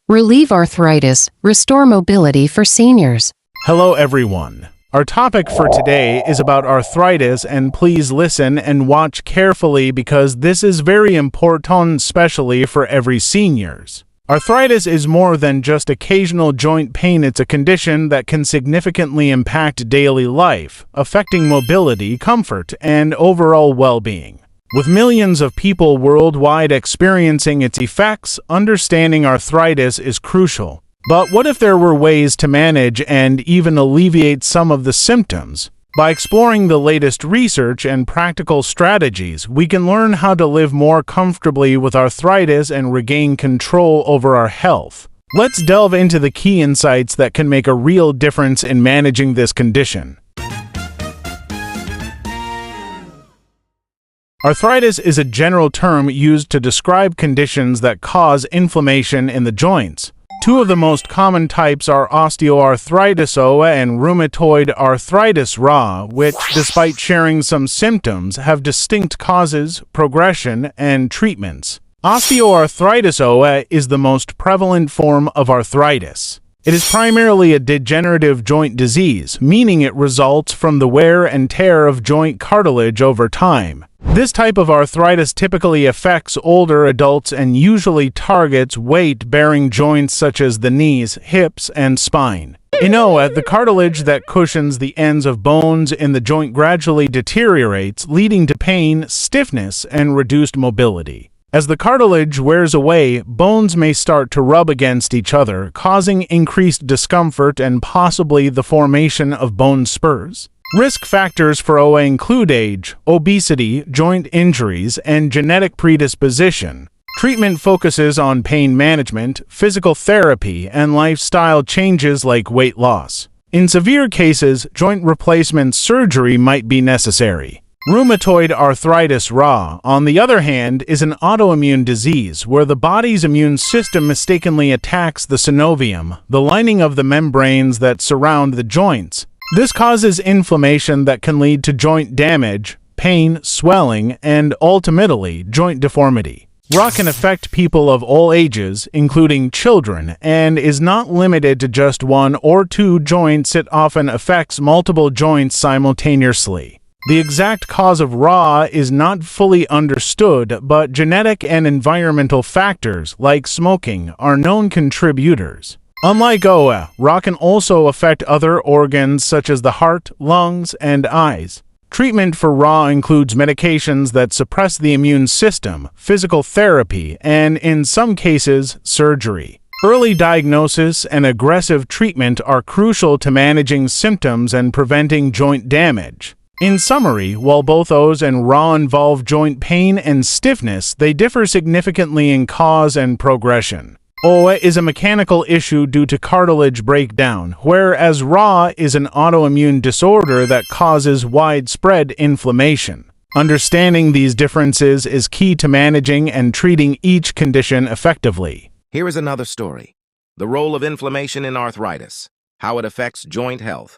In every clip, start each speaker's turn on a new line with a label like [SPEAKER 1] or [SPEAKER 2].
[SPEAKER 1] Relieve arthritis, restore mobility for seniors.
[SPEAKER 2] Hello everyone. Our topic for today is about arthritis, and please listen and watch carefully because this is very important, especially for every seniors. Arthritis is more than just occasional joint pain. It's a condition that can significantly impact daily life, affecting mobility, comfort, and overall well-being. With millions of people worldwide experiencing its effects, understanding arthritis is crucial. But what if there were ways to manage and even alleviate some of the symptoms? By exploring the latest research and practical strategies, we can learn how to live more comfortably with arthritis and regain control over our health. Let's delve into the key insights that can make a real difference in managing this condition. Arthritis is a general term used to describe conditions that cause inflammation in the joints. Two of the most common types are osteoarthritis OA and rheumatoid arthritis RA, which, despite sharing some symptoms, have distinct causes, progression, and treatments. Osteoarthritis OA is the most prevalent form of arthritis. It is primarily a degenerative joint disease, meaning it results from the wear and tear of joint cartilage over time. This type of arthritis typically affects older adults and usually targets weight-bearing joints such as the knees, hips, and spine. In OA, the cartilage that cushions the ends of bones in the joint gradually deteriorates, leading to pain, stiffness, and reduced mobility. As the cartilage wears away, bones may start to rub against each other, causing increased discomfort and possibly the formation of bone spurs. Risk factors for OA include age, obesity, joint injuries, and genetic predisposition. Treatment focuses on pain management, physical therapy, and lifestyle changes like weight loss. In severe cases, joint replacement surgery might be necessary. Rheumatoid arthritis RA, on the other hand, is an autoimmune disease where the body's immune system mistakenly attacks the synovium, the lining of the membranes that surround the joints. This causes inflammation that can lead to joint damage, pain, swelling, and ultimately joint deformity. RA can affect people of all ages, including children, and is not limited to just one or two joints. It often affects multiple joints simultaneously. The exact cause of RA is not fully understood, but genetic and environmental factors, like smoking, are known contributors. Unlike OA, RA can also affect other organs such as the heart, lungs, and eyes. Treatment for RA includes medications that suppress the immune system, physical therapy, and, in some cases, surgery. Early diagnosis and aggressive treatment are crucial to managing symptoms and preventing joint damage. In summary, while both OA and RA involve joint pain and stiffness, they differ significantly in cause and progression. OA is a mechanical issue due to cartilage breakdown, whereas RA is an autoimmune disorder that causes widespread inflammation. Understanding these differences is key to managing and treating each condition effectively.
[SPEAKER 3] Here is another story. The role of inflammation in arthritis, how it affects joint health.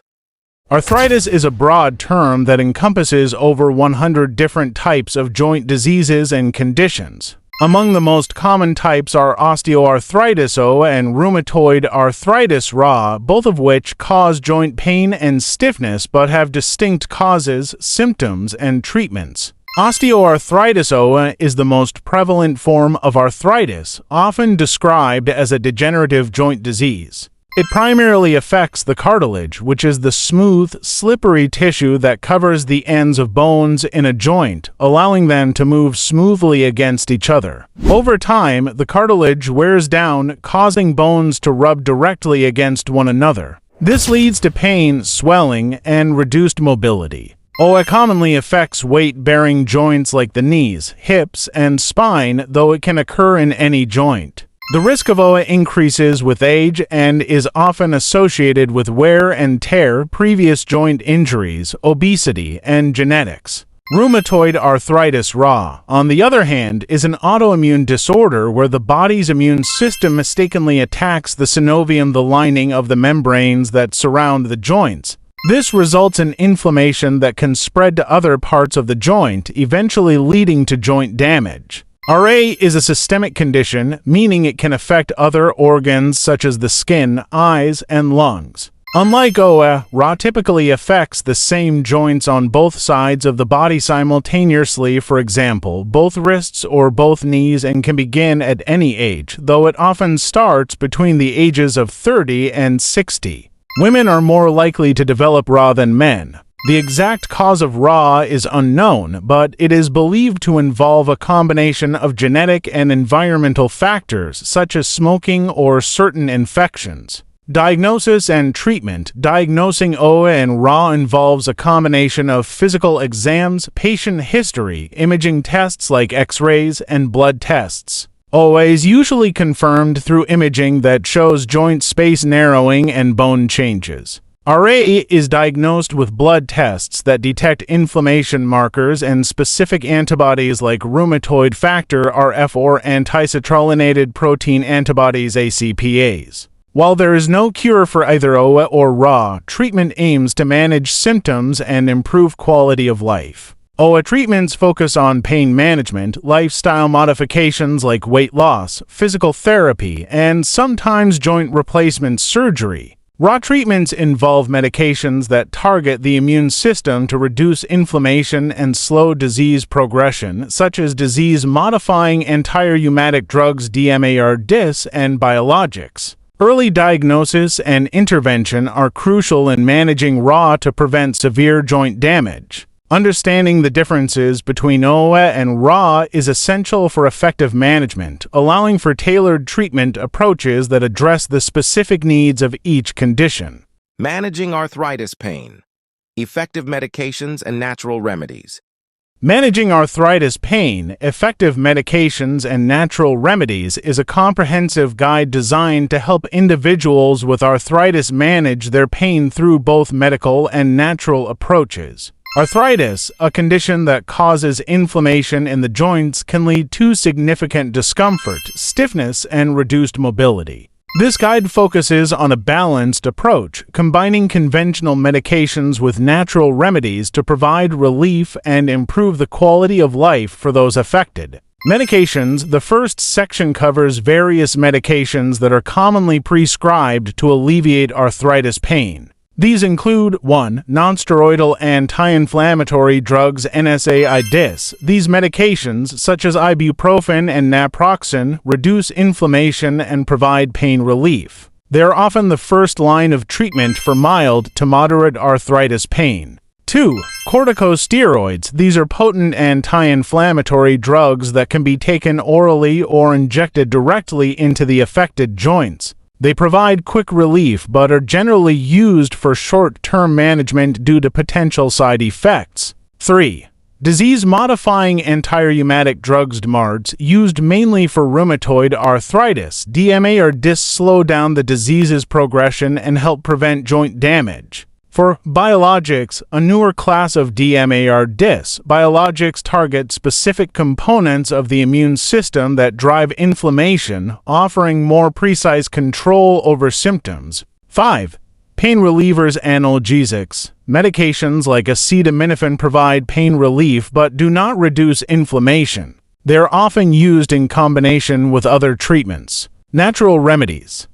[SPEAKER 2] Arthritis is a broad term that encompasses over 100 different types of joint diseases and conditions. Among the most common types are osteoarthritis OA and rheumatoid arthritis RA, both of which cause joint pain and stiffness but have distinct causes, symptoms, and treatments. Osteoarthritis OA is the most prevalent form of arthritis, often described as a degenerative joint disease. It primarily affects the cartilage, which is the smooth, slippery tissue that covers the ends of bones in a joint, allowing them to move smoothly against each other. Over time, the cartilage wears down, causing bones to rub directly against one another. This leads to pain, swelling, and reduced mobility. OA commonly affects weight-bearing joints like the knees, hips, and spine, though it can occur in any joint. The risk of OA increases with age and is often associated with wear and tear, previous joint injuries, obesity, and genetics. Rheumatoid arthritis RA, on the other hand, is an autoimmune disorder where the body's immune system mistakenly attacks the synovium, the lining of the membranes that surround the joints. This results in inflammation that can spread to other parts of the joint, eventually leading to joint damage. RA is a systemic condition, meaning it can affect other organs such as the skin, eyes, and lungs. Unlike OA, RA typically affects the same joints on both sides of the body simultaneously, for example, both wrists or both knees, and can begin at any age, though it often starts between the ages of 30 and 60. Women are more likely to develop RA than men. The exact cause of RA is unknown, but it is believed to involve a combination of genetic and environmental factors such as smoking or certain infections. Diagnosis and treatment. Diagnosing OA and RA involves a combination of physical exams, patient history, imaging tests like X-rays, and blood tests. OA is usually confirmed through imaging that shows joint space narrowing and bone changes. RA is diagnosed with blood tests that detect inflammation markers and specific antibodies like rheumatoid factor RF or anti-citrulline protein antibodies ACPAs. While there is no cure for either OA or RA, treatment aims to manage symptoms and improve quality of life. OA treatments focus on pain management, lifestyle modifications like weight loss, physical therapy, and sometimes joint replacement surgery. RA treatments involve medications that target the immune system to reduce inflammation and slow disease progression, such as disease-modifying antirheumatic drugs DMARDs and biologics. Early diagnosis and intervention are crucial in managing RA to prevent severe joint damage. Understanding the differences between OA and RA is essential for effective management, allowing for tailored treatment approaches that address the specific needs of each condition.
[SPEAKER 3] Managing arthritis pain. Effective medications and natural remedies.
[SPEAKER 2] Managing arthritis pain, effective medications and natural remedies is a comprehensive guide designed to help individuals with arthritis manage their pain through both medical and natural approaches. Arthritis, a condition that causes inflammation in the joints, can lead to significant discomfort, stiffness, and reduced mobility. This guide focuses on a balanced approach, combining conventional medications with natural remedies to provide relief and improve the quality of life for those affected. Medications. The first section covers various medications that are commonly prescribed to alleviate arthritis pain. These include 1. Nonsteroidal anti-inflammatory drugs NSAIDs. These medications, such as ibuprofen and naproxen, reduce inflammation and provide pain relief. They are often the first line of treatment for mild to moderate arthritis pain. 2. Corticosteroids. These are potent anti-inflammatory drugs that can be taken orally or injected directly into the affected joints. They provide quick relief but are generally used for short-term management due to potential side effects. 3. Disease-modifying antirheumatic drugs DMARDs, used mainly for rheumatoid arthritis. DMARDs slow down the disease's progression and help prevent joint damage. For biologics, a newer class of DMARDs, biologics target specific components of the immune system that drive inflammation, offering more precise control over symptoms. 5. Pain relievers analgesics. Medications like acetaminophen provide pain relief but do not reduce inflammation. They are often used in combination with other treatments. Natural remedies.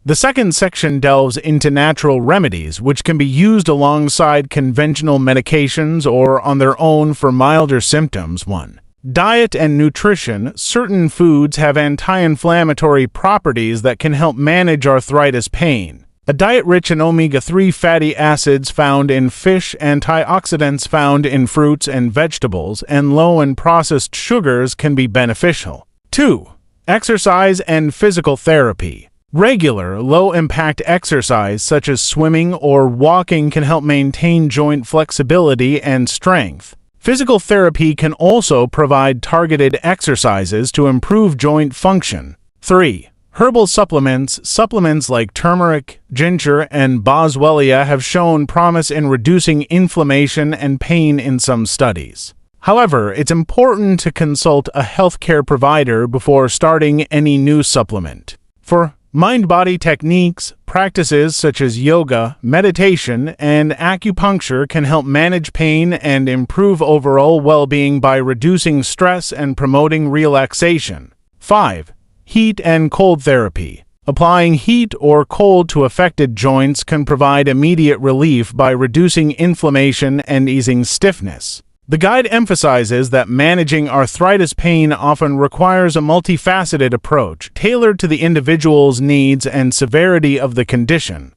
[SPEAKER 2] The second section delves into natural remedies, which can be used alongside conventional medications or on their own for milder symptoms. 1. Diet and nutrition. Certain foods have anti-inflammatory properties that can help manage arthritis pain. A diet rich in omega-3 fatty acids found in fish, antioxidants found in fruits and vegetables, and low in processed sugars can be beneficial. 2. Exercise and physical therapy. Regular, low-impact exercise such as swimming or walking can help maintain joint flexibility and strength. Physical therapy can also provide targeted exercises to improve joint function. 3. Herbal supplements. Supplements like turmeric, ginger, and boswellia have shown promise in reducing inflammation and pain in some studies. However, it's important to consult a healthcare provider before starting any new supplement. For mind-body techniques, Practices such as yoga, meditation, and acupuncture can help manage pain and improve overall well-being by reducing stress and promoting relaxation. 5. Heat and cold therapy. Applying heat or cold to affected joints can provide immediate relief by reducing inflammation and easing stiffness. The guide emphasizes that managing arthritis pain often requires a multifaceted approach, tailored to the individual's needs and severity of the condition.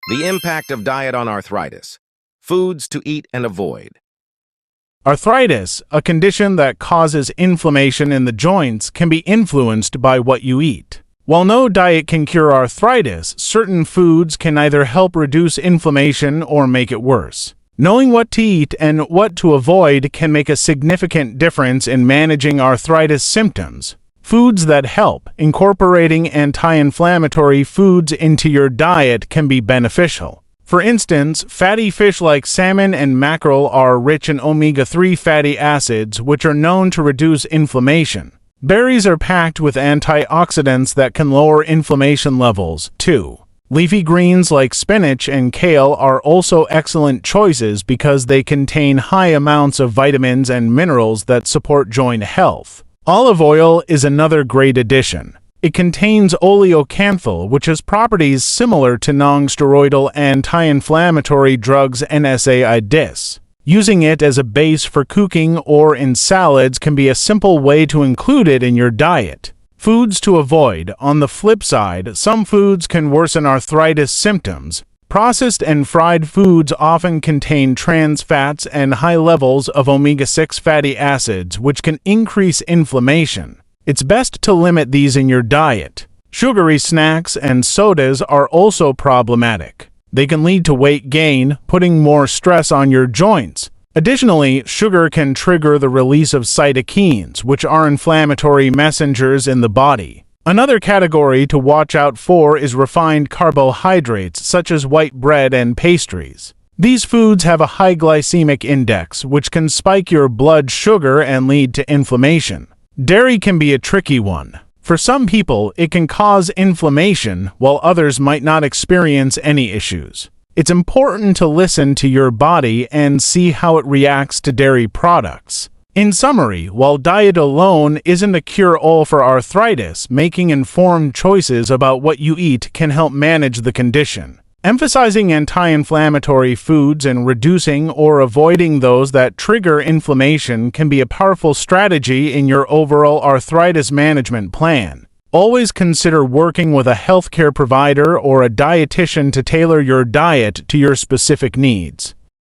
[SPEAKER 3] The impact of diet on arthritis. Foods to eat and avoid.
[SPEAKER 2] Arthritis, a condition that causes inflammation in the joints, can be influenced by what you eat. While no diet can cure arthritis, certain foods can either help reduce inflammation or make it worse. Knowing what to eat and what to avoid can make a significant difference in managing arthritis symptoms. Foods that help. Incorporating anti-inflammatory foods into your diet can be beneficial. For instance, fatty fish like salmon and mackerel are rich in omega-3 fatty acids, which are known to reduce inflammation. Berries are packed with antioxidants that can lower inflammation levels, too. Leafy greens like spinach and kale are also excellent choices because they contain high amounts of vitamins and minerals that support joint health. Olive oil is another great addition. It contains oleocanthal, which has properties similar to non-steroidal anti-inflammatory drugs NSAIDs. Using it as a base for cooking or in salads can be a simple way to include it in your diet. Foods to avoid. On the flip side, some foods can worsen arthritis symptoms. Processed and fried foods often contain trans fats and high levels of omega-6 fatty acids, which can increase inflammation. It's best to limit these in your diet. Sugary snacks and sodas are also problematic. They can lead to weight gain, putting more stress on your joints. Additionally, sugar can trigger the release of cytokines, which are inflammatory messengers in the body. Another category to watch out for is refined carbohydrates, such as white bread and pastries. These foods have a high glycemic index, which can spike your blood sugar and lead to inflammation. Dairy can be a tricky one. For some people, it can cause inflammation, while others might not experience any issues. It's important to listen to your body and see how it reacts to dairy products. In summary, while diet alone isn't a cure-all for arthritis, making informed choices about what you eat can help manage the condition. Emphasizing anti-inflammatory foods and reducing or avoiding those that trigger inflammation can be a powerful strategy in your overall arthritis management plan. Always consider working with a healthcare provider or a dietitian to tailor your diet to your specific needs.